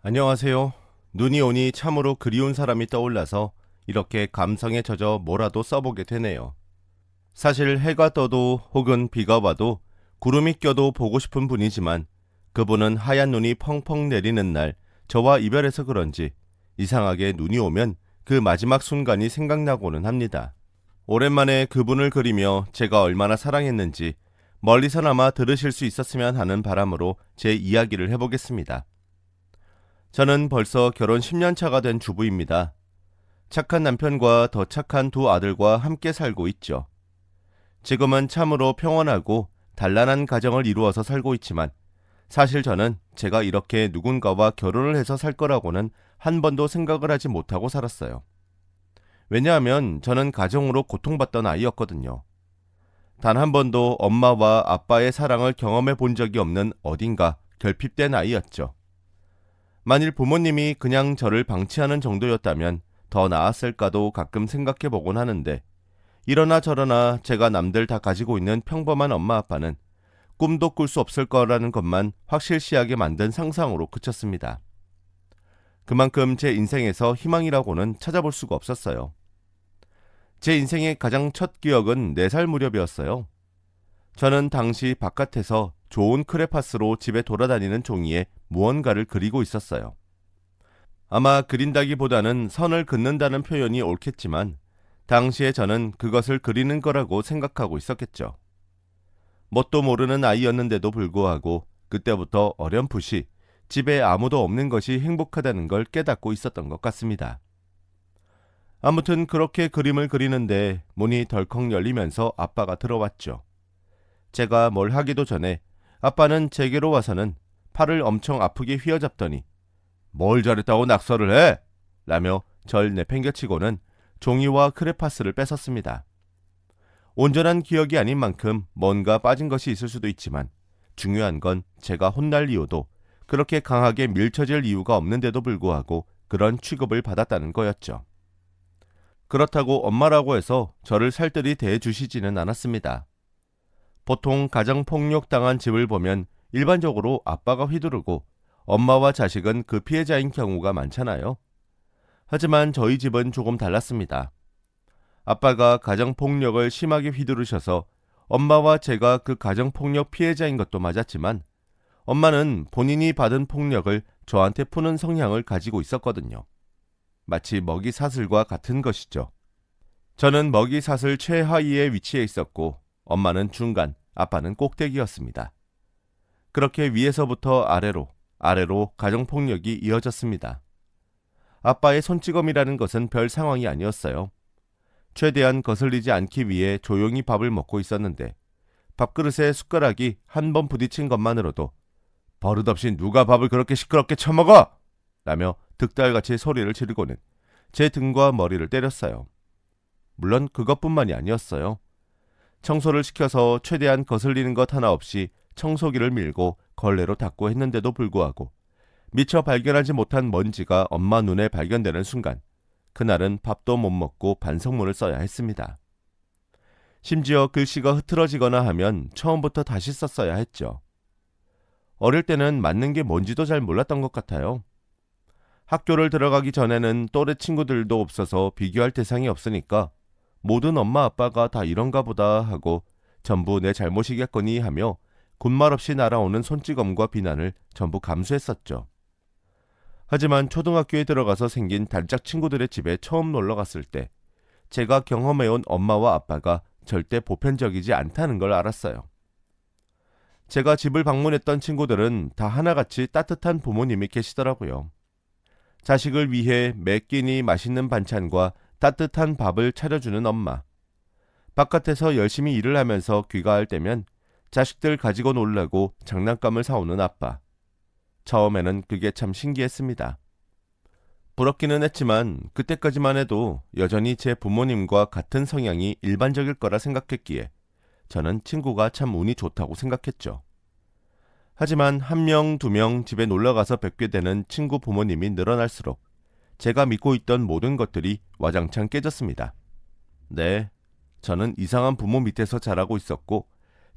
안녕하세요. 눈이 오니 참으로 그리운 사람이 떠올라서 이렇게 감성에 젖어 뭐라도 써보게 되네요. 사실 해가 떠도 혹은 비가 와도 구름이 껴도 보고 싶은 분이지만 그분은 하얀 눈이 펑펑 내리는 날 저와 이별해서 그런지 이상하게 눈이 오면 그 마지막 순간이 생각나고는 합니다. 오랜만에 그분을 그리며 제가 얼마나 사랑했는지 멀리서나마 들으실 수 있었으면 하는 바람으로 제 이야기를 해보겠습니다. 저는 벌써 결혼 10년 차가 된 주부입니다. 착한 남편과 더 착한 두 아들과 함께 살고 있죠. 지금은 참으로 평온하고 단란한 가정을 이루어서 살고 있지만 사실 저는 제가 이렇게 누군가와 결혼을 해서 살 거라고는 한 번도 생각을 하지 못하고 살았어요. 왜냐하면 저는 가정으로 고통받던 아이였거든요. 단 한 번도 엄마와 아빠의 사랑을 경험해 본 적이 없는 어딘가 결핍된 아이였죠. 만일 부모님이 그냥 저를 방치하는 정도였다면 더 나았을까도 가끔 생각해 보곤 하는데 이러나 저러나 제가 남들 다 가지고 있는 평범한 엄마 아빠는 꿈도 꿀 수 없을 거라는 것만 확실시하게 만든 상상으로 그쳤습니다. 그만큼 제 인생에서 희망이라고는 찾아볼 수가 없었어요. 제 인생의 가장 첫 기억은 4살 무렵이었어요. 저는 당시 바깥에서 좋은 크레파스로 집에 돌아다니는 종이에 무언가를 그리고 있었어요. 아마 그린다기보다는 선을 긋는다는 표현이 옳겠지만 당시에 저는 그것을 그리는 거라고 생각하고 있었겠죠. 뭣도 모르는 아이였는데도 불구하고 그때부터 어렴풋이 집에 아무도 없는 것이 행복하다는 걸 깨닫고 있었던 것 같습니다. 아무튼 그렇게 그림을 그리는데 문이 덜컥 열리면서 아빠가 들어왔죠. 제가 뭘 하기도 전에 아빠는 제게로 와서는 팔을 엄청 아프게 휘어잡더니 뭘 잘했다고 낙서를 해? 라며 절 내팽개치고는 종이와 크레파스를 뺏었습니다. 온전한 기억이 아닌 만큼 뭔가 빠진 것이 있을 수도 있지만 중요한 건 제가 혼날 이유도 그렇게 강하게 밀쳐질 이유가 없는데도 불구하고 그런 취급을 받았다는 거였죠. 그렇다고 엄마라고 해서 저를 살뜰히 대해주시지는 않았습니다. 보통 가정폭력 당한 집을 보면 일반적으로 아빠가 휘두르고 엄마와 자식은 그 피해자인 경우가 많잖아요. 하지만 저희 집은 조금 달랐습니다. 아빠가 가정폭력을 심하게 휘두르셔서 엄마와 제가 그 가정폭력 피해자인 것도 맞았지만 엄마는 본인이 받은 폭력을 저한테 푸는 성향을 가지고 있었거든요. 마치 먹이 사슬과 같은 것이죠. 저는 먹이 사슬 최하위에 위치해 있었고 엄마는 중간, 아빠는 꼭대기였습니다. 그렇게 위에서부터 아래로, 아래로 가정폭력이 이어졌습니다. 아빠의 손찌검이라는 것은 별 상황이 아니었어요. 최대한 거슬리지 않기 위해 조용히 밥을 먹고 있었는데 밥그릇에 숟가락이 한 번 부딪힌 것만으로도 버릇없이 누가 밥을 그렇게 시끄럽게 처먹어! 라며 득달같이 소리를 지르고는 제 등과 머리를 때렸어요. 물론 그것뿐만이 아니었어요. 청소를 시켜서 최대한 거슬리는 것 하나 없이 청소기를 밀고 걸레로 닦고 했는데도 불구하고 미처 발견하지 못한 먼지가 엄마 눈에 발견되는 순간 그날은 밥도 못 먹고 반성문을 써야 했습니다. 심지어 글씨가 흐트러지거나 하면 처음부터 다시 썼어야 했죠. 어릴 때는 맞는 게 뭔지도 잘 몰랐던 것 같아요. 학교를 들어가기 전에는 또래 친구들도 없어서 비교할 대상이 없으니까 모든 엄마 아빠가 다 이런가 보다 하고 전부 내 잘못이겠거니 하며 군말 없이 날아오는 손찌검과 비난을 전부 감수했었죠. 하지만 초등학교에 들어가서 생긴 단짝 친구들의 집에 처음 놀러 갔을 때 제가 경험해온 엄마와 아빠가 절대 보편적이지 않다는 걸 알았어요. 제가 집을 방문했던 친구들은 다 하나같이 따뜻한 부모님이 계시더라고요. 자식을 위해 매 끼니 맛있는 반찬과 따뜻한 밥을 차려주는 엄마. 바깥에서 열심히 일을 하면서 귀가할 때면 자식들 가지고 놀라고 장난감을 사오는 아빠. 처음에는 그게 참 신기했습니다. 부럽기는 했지만 그때까지만 해도 여전히 제 부모님과 같은 성향이 일반적일 거라 생각했기에 저는 친구가 참 운이 좋다고 생각했죠. 하지만 1명, 2명 집에 놀러가서 뵙게 되는 친구 부모님이 늘어날수록 제가 믿고 있던 모든 것들이 와장창 깨졌습니다. 네, 저는 이상한 부모 밑에서 자라고 있었고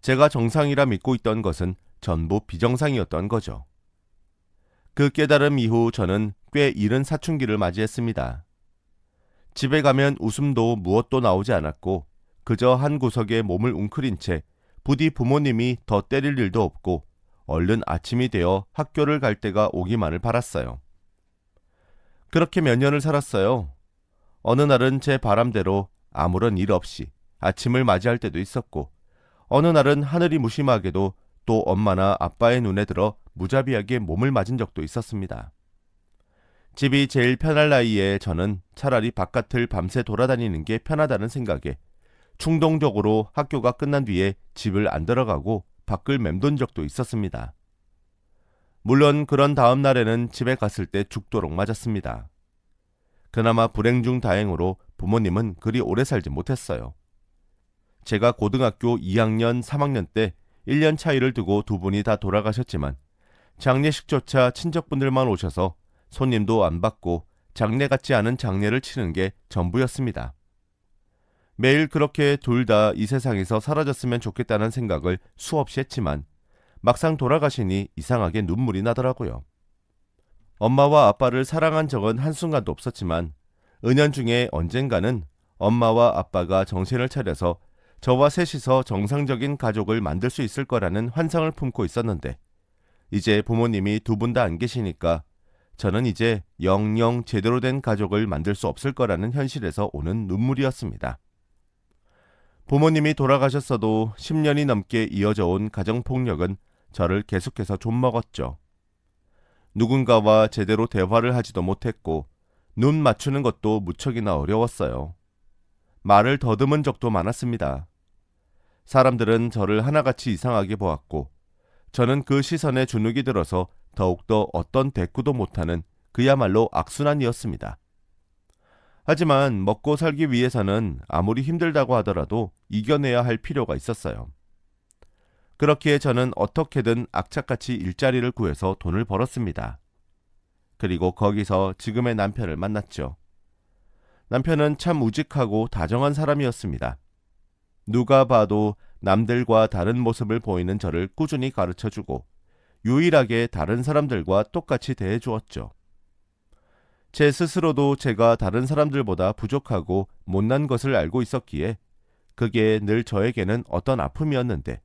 제가 정상이라 믿고 있던 것은 전부 비정상이었던 거죠. 그 깨달음 이후 저는 꽤 이른 사춘기를 맞이했습니다. 집에 가면 웃음도 무엇도 나오지 않았고 그저 한 구석에 몸을 웅크린 채 부디 부모님이 더 때릴 일도 없고 얼른 아침이 되어 학교를 갈 때가 오기만을 바랐어요. 그렇게 몇 년을 살았어요. 어느 날은 제 바람대로 아무런 일 없이 아침을 맞이할 때도 있었고 어느 날은 하늘이 무심하게도 또 엄마나 아빠의 눈에 들어 무자비하게 몸을 맞은 적도 있었습니다. 집이 제일 편할 나이에 저는 차라리 바깥을 밤새 돌아다니는 게 편하다는 생각에 충동적으로 학교가 끝난 뒤에 집을 안 들어가고 밖을 맴돈 적도 있었습니다. 물론 그런 다음 날에는 집에 갔을 때 죽도록 맞았습니다. 그나마 불행 중 다행으로 부모님은 그리 오래 살지 못했어요. 제가 고등학교 2학년, 3학년 때 1년 차이를 두고 두 분이 다 돌아가셨지만 장례식조차 친척분들만 오셔서 손님도 안 받고 장례 같지 않은 장례를 치는 게 전부였습니다. 매일 그렇게 둘 다 이 세상에서 사라졌으면 좋겠다는 생각을 수없이 했지만 막상 돌아가시니 이상하게 눈물이 나더라고요. 엄마와 아빠를 사랑한 적은 한순간도 없었지만 은연중에 언젠가는 엄마와 아빠가 정신을 차려서 저와 셋이서 정상적인 가족을 만들 수 있을 거라는 환상을 품고 있었는데 이제 부모님이 두 분 다 안 계시니까 저는 이제 영영 제대로 된 가족을 만들 수 없을 거라는 현실에서 오는 눈물이었습니다. 부모님이 돌아가셨어도 10년이 넘게 이어져 온 가정폭력은 저를 계속해서 좀먹었죠. 누군가와 제대로 대화를 하지도 못했고 눈 맞추는 것도 무척이나 어려웠어요. 말을 더듬은 적도 많았습니다. 사람들은 저를 하나같이 이상하게 보았고 저는 그 시선에 주눅이 들어서 더욱더 어떤 대꾸도 못하는 그야말로 악순환이었습니다. 하지만 먹고 살기 위해서는 아무리 힘들다고 하더라도 이겨내야 할 필요가 있었어요. 그렇기에 저는 어떻게든 악착같이 일자리를 구해서 돈을 벌었습니다. 그리고 거기서 지금의 남편을 만났죠. 남편은 참 우직하고 다정한 사람이었습니다. 누가 봐도 남들과 다른 모습을 보이는 저를 꾸준히 가르쳐주고 유일하게 다른 사람들과 똑같이 대해주었죠. 제 스스로도 제가 다른 사람들보다 부족하고 못난 것을 알고 있었기에 그게 늘 저에게는 어떤 아픔이었는데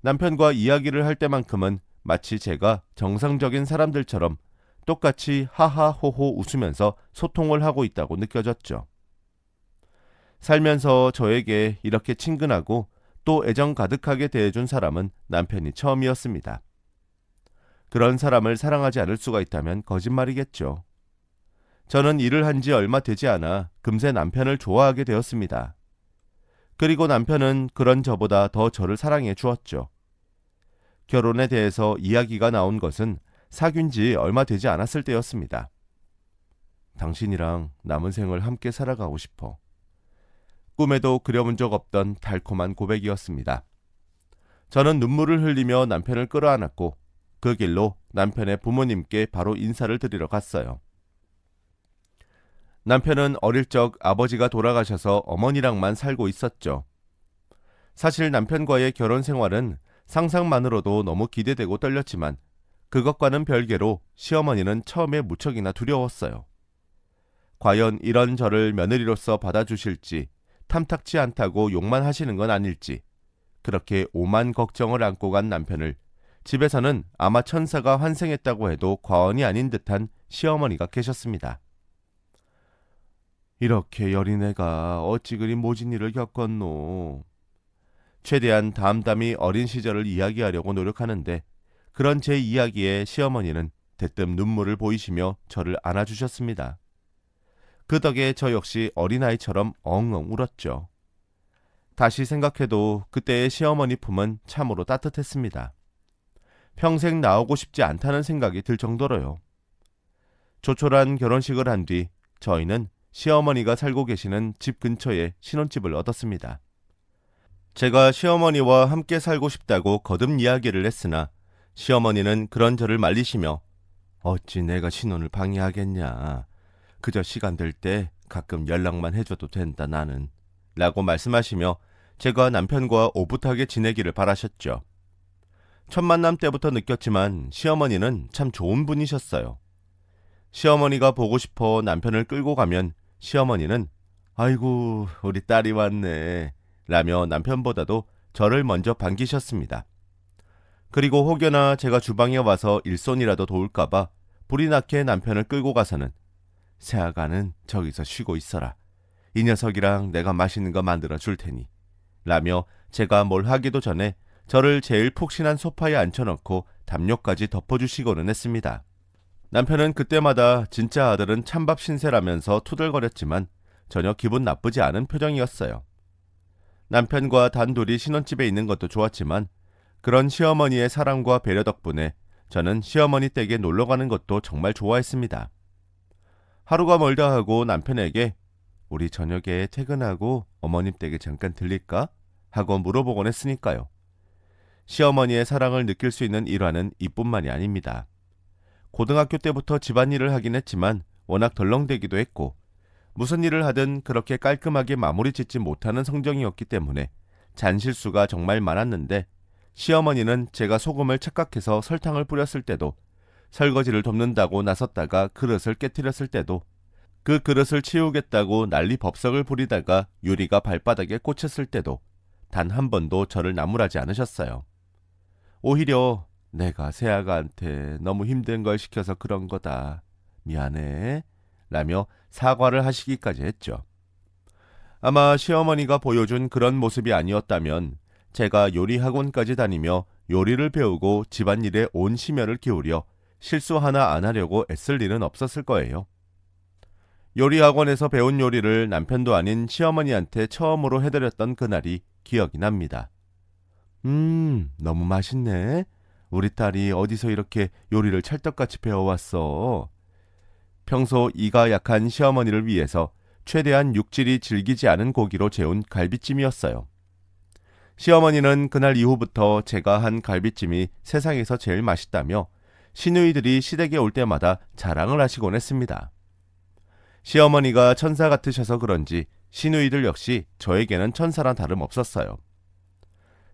남편과 이야기를 할 때만큼은 마치 제가 정상적인 사람들처럼 똑같이 하하호호 웃으면서 소통을 하고 있다고 느껴졌죠. 살면서 저에게 이렇게 친근하고 또 애정 가득하게 대해준 사람은 남편이 처음이었습니다. 그런 사람을 사랑하지 않을 수가 있다면 거짓말이겠죠. 저는 일을 한 지 얼마 되지 않아 금세 남편을 좋아하게 되었습니다. 그리고 남편은 그런 저보다 더 저를 사랑해 주었죠. 결혼에 대해서 이야기가 나온 것은 사귄 지 얼마 되지 않았을 때였습니다. 당신이랑 남은 생을 함께 살아가고 싶어. 꿈에도 그려본 적 없던 달콤한 고백이었습니다. 저는 눈물을 흘리며 남편을 끌어안았고 그 길로 남편의 부모님께 바로 인사를 드리러 갔어요. 남편은 어릴 적 아버지가 돌아가셔서 어머니랑만 살고 있었죠. 사실 남편과의 결혼 생활은 상상만으로도 너무 기대되고 떨렸지만 그것과는 별개로 시어머니는 처음에 무척이나 두려웠어요. 과연 이런 저를 며느리로서 받아주실지 탐탁치 않다고 욕만 하시는 건 아닐지 그렇게 오만 걱정을 안고 간 남편을 집에서는 아마 천사가 환생했다고 해도 과언이 아닌 듯한 시어머니가 계셨습니다. 이렇게 여린 애가 어찌 그리 모진 일을 겪었노. 최대한 담담히 어린 시절을 이야기하려고 노력하는데 그런 제 이야기에 시어머니는 대뜸 눈물을 보이시며 저를 안아주셨습니다. 그 덕에 저 역시 어린아이처럼 엉엉 울었죠. 다시 생각해도 그때의 시어머니 품은 참으로 따뜻했습니다. 평생 나오고 싶지 않다는 생각이 들 정도로요. 조촐한 결혼식을 한 뒤 저희는 시어머니가 살고 계시는 집 근처에 신혼집을 얻었습니다. 제가 시어머니와 함께 살고 싶다고 거듭 이야기를 했으나 시어머니는 그런 저를 말리시며 어찌 내가 신혼을 방해하겠냐. 그저 시간 될 때 가끔 연락만 해줘도 된다 나는. 라고 말씀하시며 제가 남편과 오붓하게 지내기를 바라셨죠. 첫 만남 때부터 느꼈지만 시어머니는 참 좋은 분이셨어요. 시어머니가 보고 싶어 남편을 끌고 가면 시어머니는 아이고 우리 딸이 왔네 라며 남편보다도 저를 먼저 반기셨습니다. 그리고 혹여나 제가 주방에 와서 일손이라도 도울까봐 불이 나게 남편을 끌고 가서는 새아가는 저기서 쉬고 있어라. 이 녀석이랑 내가 맛있는 거 만들어 줄 테니 라며 제가 뭘 하기도 전에 저를 제일 푹신한 소파에 앉혀놓고 담요까지 덮어주시고는 했습니다. 남편은 그때마다 진짜 아들은 찬밥 신세라면서 투덜거렸지만 전혀 기분 나쁘지 않은 표정이었어요. 남편과 단둘이 신혼집에 있는 것도 좋았지만 그런 시어머니의 사랑과 배려 덕분에 저는 시어머니 댁에 놀러가는 것도 정말 좋아했습니다. 하루가 멀다 하고 남편에게 우리 저녁에 퇴근하고 어머님 댁에 잠깐 들릴까? 하고 물어보곤 했으니까요. 시어머니의 사랑을 느낄 수 있는 일화는 이뿐만이 아닙니다. 고등학교 때부터 집안일을 하긴 했지만 워낙 덜렁대기도 했고 무슨 일을 하든 그렇게 깔끔하게 마무리 짓지 못하는 성정이었기 때문에 잔실수가 정말 많았는데 시어머니는 제가 소금을 착각해서 설탕을 뿌렸을 때도 설거지를 돕는다고 나섰다가 그릇을 깨트렸을 때도 그 그릇을 치우겠다고 난리 법석을 부리다가 유리가 발바닥에 꽂혔을 때도 단 한 번도 저를 나무라지 않으셨어요. 오히려 내가 새아가한테 너무 힘든 걸 시켜서 그런 거다. 미안해. 라며 사과를 하시기까지 했죠. 아마 시어머니가 보여준 그런 모습이 아니었다면 제가 요리 학원까지 다니며 요리를 배우고 집안일에 온 심혈을 기울여 실수 하나 안 하려고 애쓸 일은 없었을 거예요. 요리 학원에서 배운 요리를 남편도 아닌 시어머니한테 처음으로 해드렸던 그날이 기억이 납니다. 너무 맛있네. 우리 딸이 어디서 이렇게 요리를 찰떡같이 배워왔어. 평소 이가 약한 시어머니를 위해서 최대한 육질이 질기지 않은 고기로 재운 갈비찜이었어요. 시어머니는 그날 이후부터 제가 한 갈비찜이 세상에서 제일 맛있다며 시누이들이 시댁에 올 때마다 자랑을 하시곤 했습니다. 시어머니가 천사 같으셔서 그런지 시누이들 역시 저에게는 천사란 다름없었어요.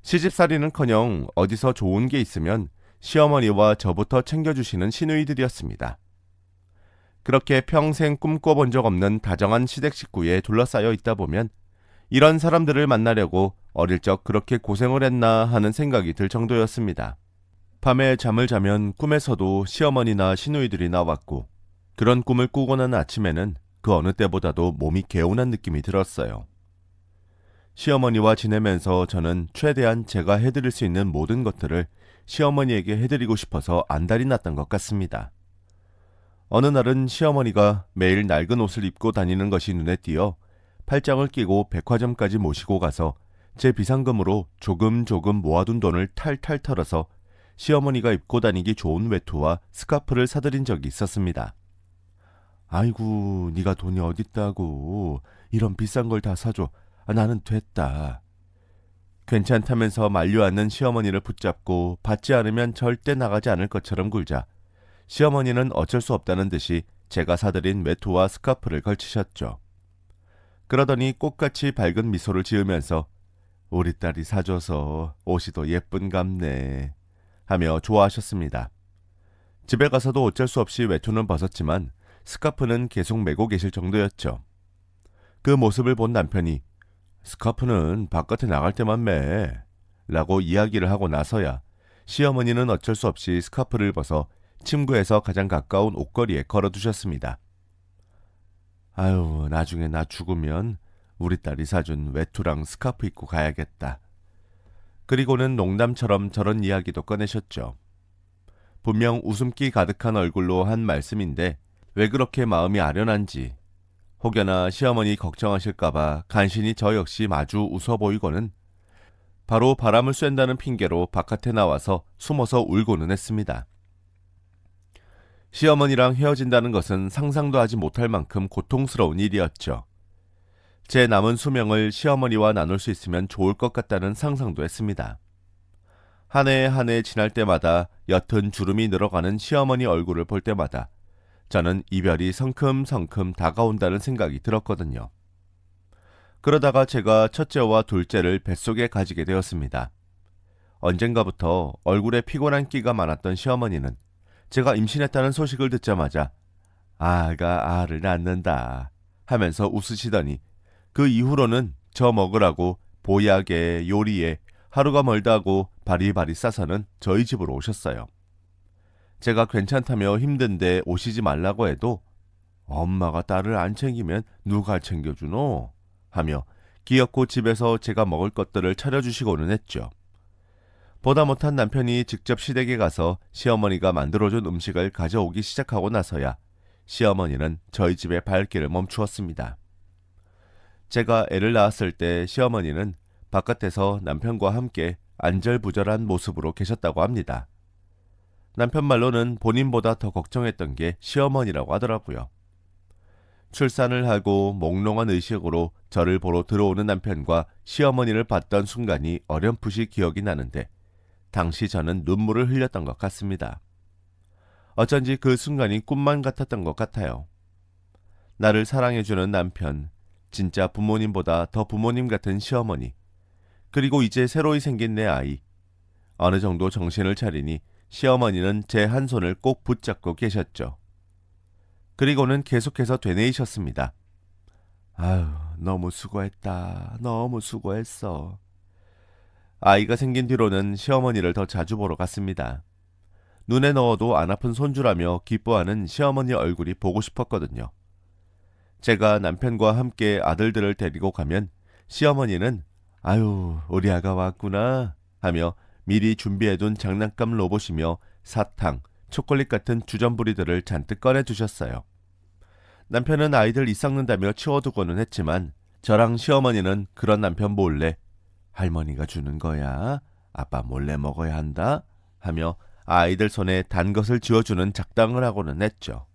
시집살이는커녕 어디서 좋은 게 있으면 시어머니와 저부터 챙겨주시는 시누이들이었습니다. 그렇게 평생 꿈꿔본 적 없는 다정한 시댁 식구에 둘러싸여 있다 보면 이런 사람들을 만나려고 어릴 적 그렇게 고생을 했나 하는 생각이 들 정도였습니다. 밤에 잠을 자면 꿈에서도 시어머니나 시누이들이 나왔고 그런 꿈을 꾸고 난 아침에는 그 어느 때보다도 몸이 개운한 느낌이 들었어요. 시어머니와 지내면서 저는 최대한 제가 해드릴 수 있는 모든 것들을 시어머니에게 해드리고 싶어서 안달이 났던 것 같습니다. 어느 날은 시어머니가 매일 낡은 옷을 입고 다니는 것이 눈에 띄어 팔짱을 끼고 백화점까지 모시고 가서 제 비상금으로 조금 모아둔 돈을 탈탈 털어서 시어머니가 입고 다니기 좋은 외투와 스카프를 사드린 적이 있었습니다. 아이고 네가 돈이 어딨다고 이런 비싼 걸 다 사줘. 나는 됐다. 괜찮다면서 만류하는 시어머니를 붙잡고 받지 않으면 절대 나가지 않을 것처럼 굴자 시어머니는 어쩔 수 없다는 듯이 제가 사드린 외투와 스카프를 걸치셨죠. 그러더니 꽃같이 밝은 미소를 지으면서 우리 딸이 사줘서 옷이 더 예쁜갑네 하며 좋아하셨습니다. 집에 가서도 어쩔 수 없이 외투는 벗었지만 스카프는 계속 메고 계실 정도였죠. 그 모습을 본 남편이 스카프는 바깥에 나갈 때만 매 라고 이야기를 하고 나서야 시어머니는 어쩔 수 없이 스카프를 벗어 침구에서 가장 가까운 옷걸이에 걸어두셨습니다. 아유 나중에 나 죽으면 우리 딸이 사준 외투랑 스카프 입고 가야겠다. 그리고는 농담처럼 저런 이야기도 꺼내셨죠. 분명 웃음기 가득한 얼굴로 한 말씀인데 왜 그렇게 마음이 아련한지 혹여나 시어머니 걱정하실까봐 간신히 저 역시 마주 웃어 보이고는 바로 바람을 쐰다는 핑계로 바깥에 나와서 숨어서 울고는 했습니다. 시어머니랑 헤어진다는 것은 상상도 하지 못할 만큼 고통스러운 일이었죠. 제 남은 수명을 시어머니와 나눌 수 있으면 좋을 것 같다는 상상도 했습니다. 한 해 한 해 지날 때마다 옅은 주름이 늘어가는 시어머니 얼굴을 볼 때마다 저는 이별이 성큼성큼 다가온다는 생각이 들었거든요. 그러다가 제가 첫째와 둘째를 뱃속에 가지게 되었습니다. 언젠가부터 얼굴에 피곤한 끼가 많았던 시어머니는 제가 임신했다는 소식을 듣자마자 아가 알을 낳는다 하면서 웃으시더니 그 이후로는 저 먹으라고 보약에 요리에 하루가 멀다 하고 바리바리 싸서는 저희 집으로 오셨어요. 제가 괜찮다며 힘든데 오시지 말라고 해도 엄마가 딸을 안 챙기면 누가 챙겨주노? 하며 기어코 집에서 제가 먹을 것들을 차려주시고는 했죠. 보다 못한 남편이 직접 시댁에 가서 시어머니가 만들어준 음식을 가져오기 시작하고 나서야 시어머니는 저희 집의 발길을 멈추었습니다. 제가 애를 낳았을 때 시어머니는 바깥에서 남편과 함께 안절부절한 모습으로 계셨다고 합니다. 남편 말로는 본인보다 더 걱정했던 게 시어머니라고 하더라고요. 출산을 하고 몽롱한 의식으로 저를 보러 들어오는 남편과 시어머니를 봤던 순간이 어렴풋이 기억이 나는데 당시 저는 눈물을 흘렸던 것 같습니다. 어쩐지 그 순간이 꿈만 같았던 것 같아요. 나를 사랑해주는 남편, 진짜 부모님보다 더 부모님 같은 시어머니, 그리고 이제 새로이 생긴 내 아이. 어느 정도 정신을 차리니 시어머니는 제 한 손을 꼭 붙잡고 계셨죠. 그리고는 계속해서 되뇌이셨습니다. 아유, 너무 수고했다. 너무 수고했어. 아이가 생긴 뒤로는 시어머니를 더 자주 보러 갔습니다. 눈에 넣어도 안 아픈 손주라며 기뻐하는 시어머니 얼굴이 보고 싶었거든요. 제가 남편과 함께 아들들을 데리고 가면 시어머니는 아유, 우리 아가 왔구나 하며 미리 준비해둔 장난감 로봇이며 사탕, 초콜릿 같은 주전부리들을 잔뜩 꺼내주셨어요. 남편은 아이들 이 썩는다며 치워두고는 했지만 저랑 시어머니는 그런 남편 몰래 할머니가 주는 거야. 아빠 몰래 먹어야 한다. 하며 아이들 손에 단 것을 쥐어주는 작당을 하고는 했죠.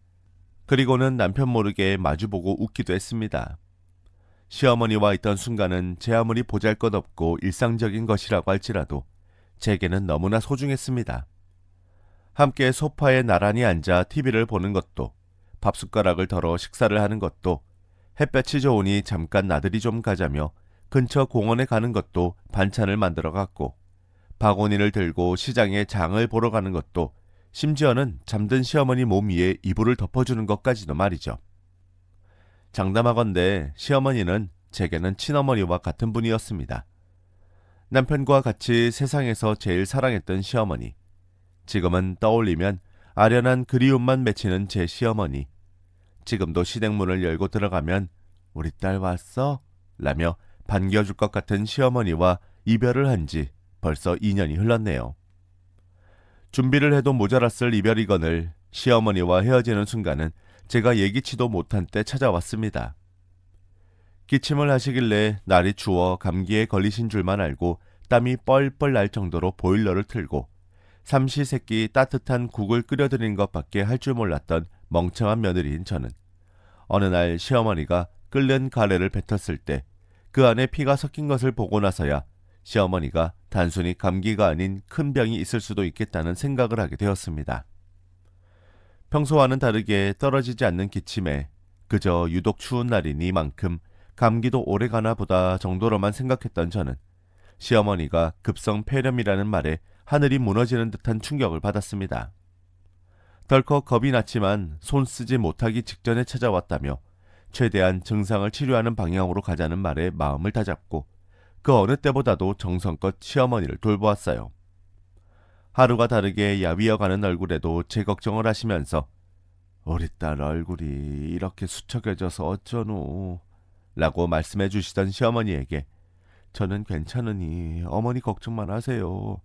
그리고는 남편 모르게 마주보고 웃기도 했습니다. 시어머니와 있던 순간은 제 아무리 보잘것없고 일상적인 것이라고 할지라도 제게는 너무나 소중했습니다. 함께 소파에 나란히 앉아 TV를 보는 것도, 밥숟가락을 덜어 식사를 하는 것도, 햇볕이 좋으니 잠깐 나들이 좀 가자며 근처 공원에 가는 것도 반찬을 만들어 갔고, 바구니를 들고 시장에 장을 보러 가는 것도, 심지어는 잠든 시어머니 몸 위에 이불을 덮어주는 것까지도 말이죠. 장담하건대 시어머니는 제게는 친어머니와 같은 분이었습니다. 남편과 같이 세상에서 제일 사랑했던 시어머니. 지금은 떠올리면 아련한 그리움만 맺히는 제 시어머니. 지금도 시댁문을 열고 들어가면 우리 딸 왔어? 라며 반겨줄 것 같은 시어머니와 이별을 한 지 벌써 2년이 흘렀네요. 준비를 해도 모자랐을 이별이건을 시어머니와 헤어지는 순간은 제가 예기치도 못한 때 찾아왔습니다. 기침을 하시길래 날이 추워 감기에 걸리신 줄만 알고 땀이 뻘뻘 날 정도로 보일러를 틀고 삼시세끼 따뜻한 국을 끓여드리는 것밖에 할 줄 몰랐던 멍청한 며느리인 저는 어느 날 시어머니가 끓는 가래를 뱉었을 때 그 안에 피가 섞인 것을 보고 나서야 시어머니가 단순히 감기가 아닌 큰 병이 있을 수도 있겠다는 생각을 하게 되었습니다. 평소와는 다르게 떨어지지 않는 기침에 그저 유독 추운 날이니만큼 감기도 오래 가나 보다 정도로만 생각했던 저는 시어머니가 급성 폐렴이라는 말에 하늘이 무너지는 듯한 충격을 받았습니다. 덜컥 겁이 났지만 손 쓰지 못하기 직전에 찾아왔다며 최대한 증상을 치료하는 방향으로 가자는 말에 마음을 다잡고 그 어느 때보다도 정성껏 시어머니를 돌보았어요. 하루가 다르게 야위어가는 얼굴에도 제 걱정을 하시면서 우리 딸 얼굴이 이렇게 수척해져서 어쩌노 라고 말씀해 주시던 시어머니에게 저는 괜찮으니 어머니 걱정만 하세요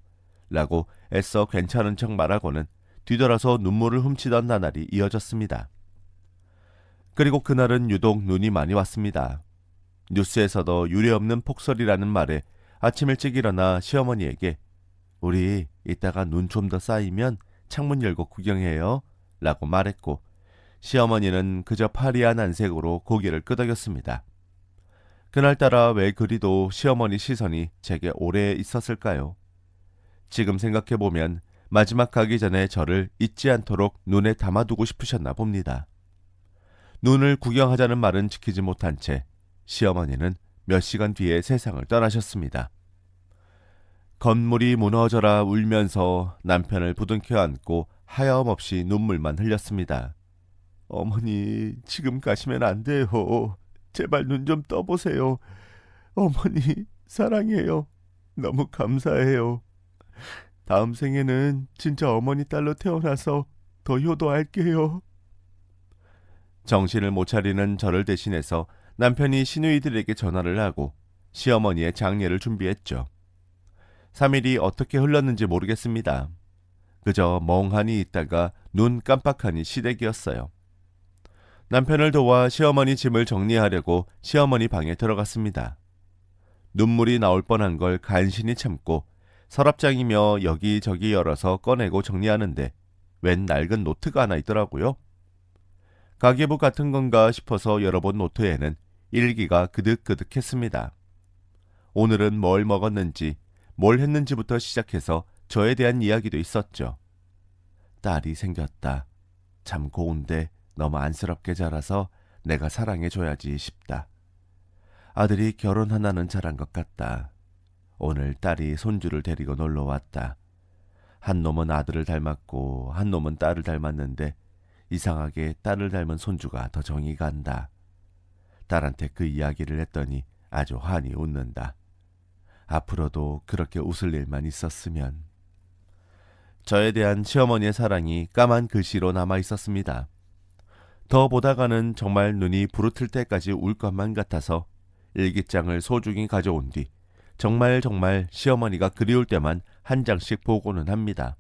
라고 애써 괜찮은 척 말하고는 뒤돌아서 눈물을 훔치던 나날이 이어졌습니다. 그리고 그날은 유독 눈이 많이 왔습니다. 뉴스에서도 유례없는 폭설이라는 말에 아침 일찍 일어나 시어머니에게 우리 이따가 눈 좀 더 쌓이면 창문 열고 구경해요 라고 말했고 시어머니는 그저 파리한 안색으로 고개를 끄덕였습니다. 그날따라 왜 그리도 시어머니 시선이 제게 오래 있었을까요? 지금 생각해보면 마지막 가기 전에 저를 잊지 않도록 눈에 담아두고 싶으셨나 봅니다. 눈을 구경하자는 말은 지키지 못한 채 시어머니는 몇 시간 뒤에 세상을 떠나셨습니다. 건물이 무너져라 울면서 남편을 부둥켜 안고 하염없이 눈물만 흘렸습니다. 어머니, 지금 가시면 안 돼요. 제발 눈 좀 떠보세요. 어머니, 사랑해요. 너무 감사해요. 다음 생에는 진짜 어머니 딸로 태어나서 더 효도할게요. 정신을 못 차리는 저를 대신해서 남편이 시누이들에게 전화를 하고 시어머니의 장례를 준비했죠. 3일이 어떻게 흘렀는지 모르겠습니다. 그저 멍하니 있다가 눈 깜빡하니 시댁이었어요. 남편을 도와 시어머니 짐을 정리하려고 시어머니 방에 들어갔습니다. 눈물이 나올 뻔한 걸 간신히 참고 서랍장이며 여기저기 열어서 꺼내고 정리하는데 웬 낡은 노트가 하나 있더라고요. 가계부 같은 건가 싶어서 열어본 노트에는 일기가 그득그득했습니다. 오늘은 뭘 먹었는지, 뭘 했는지부터 시작해서 저에 대한 이야기도 있었죠. 딸이 생겼다. 참 고운데 너무 안쓰럽게 자라서 내가 사랑해줘야지 싶다. 아들이 결혼 하나는 잘한 것 같다. 오늘 딸이 손주를 데리고 놀러 왔다. 한 놈은 아들을 닮았고 한 놈은 딸을 닮았는데 이상하게 딸을 닮은 손주가 더 정이 간다. 딸한테 그 이야기를 했더니 아주 환히 웃는다. 앞으로도 그렇게 웃을 일만 있었으면. 저에 대한 시어머니의 사랑이 까만 글씨로 남아 있었습니다. 더 보다가는 정말 눈이 부르틀 때까지 울 것만 같아서 일기장을 소중히 가져온 뒤 정말 시어머니가 그리울 때만 한 장씩 보고는 합니다.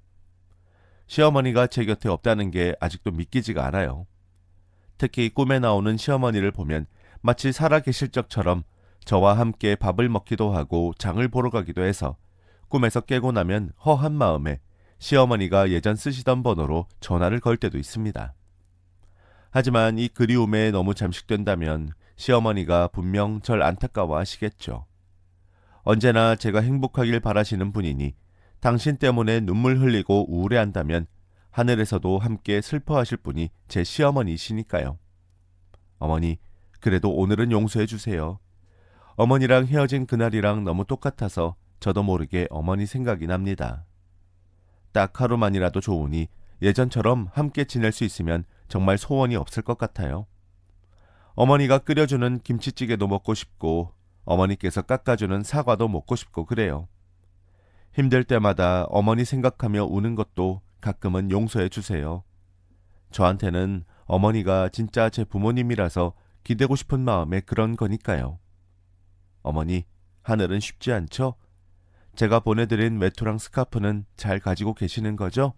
시어머니가 제 곁에 없다는 게 아직도 믿기지가 않아요. 특히 꿈에 나오는 시어머니를 보면 마치 살아계실 적처럼 저와 함께 밥을 먹기도 하고 장을 보러 가기도 해서 꿈에서 깨고 나면 허한 마음에 시어머니가 예전 쓰시던 번호로 전화를 걸 때도 있습니다. 하지만 이 그리움에 너무 잠식된다면 시어머니가 분명 절 안타까워하시겠죠. 언제나 제가 행복하길 바라시는 분이니 당신 때문에 눈물 흘리고 우울해한다면 하늘에서도 함께 슬퍼하실 분이 제 시어머니이시니까요. 어머니, 그래도 오늘은 용서해 주세요. 어머니랑 헤어진 그날이랑 너무 똑같아서 저도 모르게 어머니 생각이 납니다. 딱 하루만이라도 좋으니 예전처럼 함께 지낼 수 있으면 정말 소원이 없을 것 같아요. 어머니가 끓여주는 김치찌개도 먹고 싶고 어머니께서 깎아주는 사과도 먹고 싶고 그래요. 힘들 때마다 어머니 생각하며 우는 것도 가끔은 용서해 주세요. 저한테는 어머니가 진짜 제 부모님이라서 기대고 싶은 마음에 그런 거니까요. 어머니, 하늘은 쉽지 않죠? 제가 보내드린 외투랑 스카프는 잘 가지고 계시는 거죠?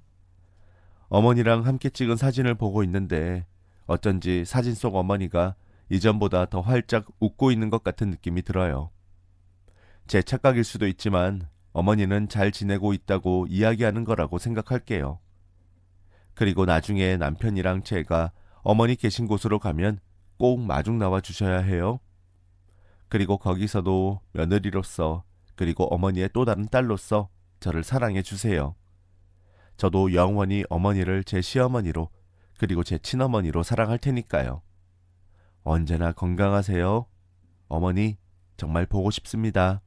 어머니랑 함께 찍은 사진을 보고 있는데 어쩐지 사진 속 어머니가 이전보다 더 활짝 웃고 있는 것 같은 느낌이 들어요. 제 착각일 수도 있지만 어머니는 잘 지내고 있다고 이야기하는 거라고 생각할게요. 그리고 나중에 남편이랑 제가 어머니 계신 곳으로 가면 꼭 마중 나와 주셔야 해요. 그리고 거기서도 며느리로서 그리고 어머니의 또 다른 딸로서 저를 사랑해 주세요. 저도 영원히 어머니를 제 시어머니로 그리고 제 친어머니로 사랑할 테니까요. 언제나 건강하세요. 어머니, 정말 보고 싶습니다.